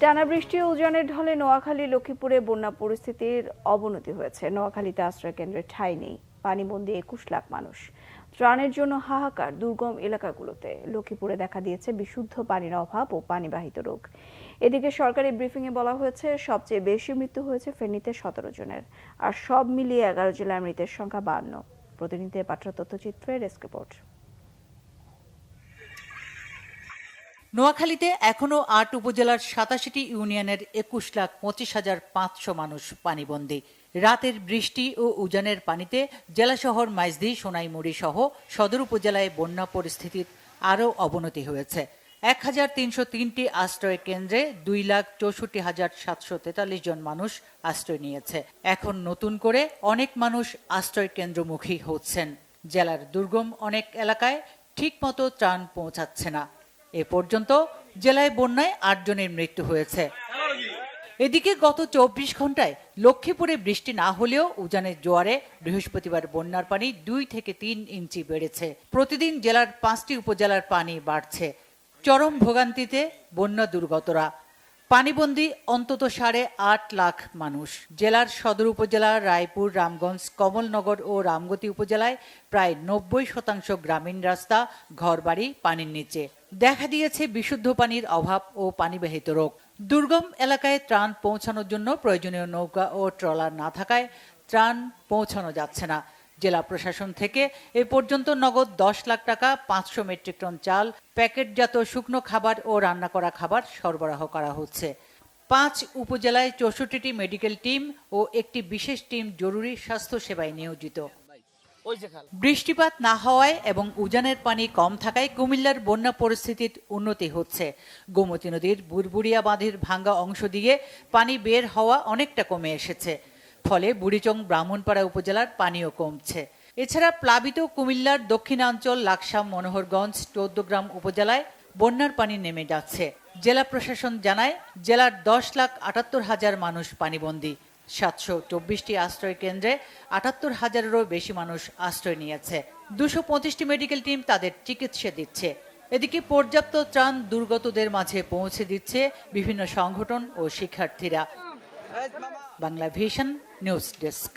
টানা বৃষ্টি ও উজানের ঢলে নোয়াখালী লক্ষ্মীপুরে বন্যা পরিস্থিতির অবনতি হয়েছে। নোয়াখালীতে আশ্রয় কেন্দ্রে ঠাঁই নেই, পানিবন্দী ২১ লাখ মানুষ। ত্রাণের জন্য হাহাকার দুর্গম এলাকাগুলোতে। লক্ষ্মীপুরে দেখা দিয়েছে বিশুদ্ধ পানির অভাব ও পানিবাহিত রোগ। এদিকে সরকারি ব্রিফিংয়ে বলা হয়েছে সবচেয়ে বেশি মৃত্যু হয়েছে ফেনীতে ১৭ জনের, আর সব মিলিয়ে ১১ জেলার মৃতের সংখ্যা ৫২। প্রতিনিধিদের পাঠানো তথ্যচিত্রে ডেস্ক রিপোর্ট। নোয়াখালীতে এখনো ৮ উপজেলার ৮৭টি ইউনিয়নের ২১,২৫,৫০০ মানুষ পানিবন্দী। রাতের বৃষ্টি ও উজানের পানিতে জেলা শহর মাইজদী, সোনাইমুড়ি সহ সদর উপজেলায় বন্যা পরিস্থিতির আরও অবনতি হয়েছে। ১,৩০৩টি আশ্রয় কেন্দ্রে ২,৬৪,৭৪৩ জন মানুষ আশ্রয় নিয়েছে। এখন নতুন করে অনেক মানুষ আশ্রয় কেন্দ্রমুখী হচ্ছেন। জেলার দুর্গম অনেক এলাকায় ঠিকমতো ত্রাণ পৌঁছাচ্ছে না। এ পর্যন্ত জেলায় বন্যায় ৮ জনের মৃত্যু হয়েছে। এদিকে গত ২৪ ঘন্টায় লক্ষ্মীপুরে বৃষ্টি না হলেও উজানের জোয়ারে বৃহস্পতিবার বন্যার পানি ২ থেকে ৩ ইঞ্চি বেড়েছে। প্রতিদিন জেলার ৫টি উপজেলার পানি বাড়ছে। চরম ভোগান্তিতে বন্যা দুর্গতরা। পানিবন্দী অন্তত ৮.৫ লাখ মানুষ। জেলার সদর উপজেলা, রায়পুর, রামগঞ্জ, কমলনগর ও রামগতি উপজেলায় প্রায় ৯০% গ্রামীণ রাস্তা, ঘরবাড়ি পানির নিচে। দেখা দিয়েছে বিশুদ্ধ পানির অভাব ও পানিবাহিত রোগ। দুর্গম এলাকায় ত্রাণ পৌঁছানোর জন্য প্রয়োজনীয় নৌকা ও ট্রলার না থাকায় ত্রাণ পৌঁছানো যাচ্ছে না। জেলা প্রশাসন থেকে এ পর্যন্ত নগদ ১০ লাখ টাকা, ৫০০ মেট্রিক টন চাল, প্যাকেটজাত শুকনো খাবার ও রান্না করা খাবার সরবরাহ করা হচ্ছে। ৫ উপজেলায় ৬৪টি মেডিকেল টিম ও একটি বিশেষ টিম জরুরি স্বাস্থ্য সেবায় নিয়োজিত। বৃষ্টিপাত না হওয়ায় এবং উজানের পানি কম থাকায় কুমিল্লার বন্যা পরিস্থিতির উন্নতি হচ্ছে। গোমতী নদীর বুড়বুড়িয়া বাঁধের ভাঙ্গা অংশ দিয়ে পানি বের হওয়া অনেকটা কমে এসেছে। ফলে বুড়িচং, ব্রাহ্মণপাড়া উপজেলার পানিও কমছে। এছাড়া প্লাবিত কুমিল্লার দক্ষিণাঞ্চল, লাকসাম, মনোহরগঞ্জ, ১৪গ্রাম উপজেলায় বন্যার পানি নেমে যাচ্ছে। জেলা প্রশাসন জানায় জেলার ১০,৭৮,০০০ মানুষ পানিবন্দী। ৭২৪টি আশ্রয় কেন্দ্রে ৭৮,০০০-এরও বেশি মানুষ আশ্রয় নিয়েছে। ২২৫টি মেডিকেল টিম তাদের চিকিৎসা দিচ্ছে। এদিকে পর্যাপ্ত ত্রাণ দুর্গতদের মাঝে পৌঁছে দিচ্ছে বিভিন্ন সংগঠন ও শিক্ষার্থীরা। Bangla vision news desk.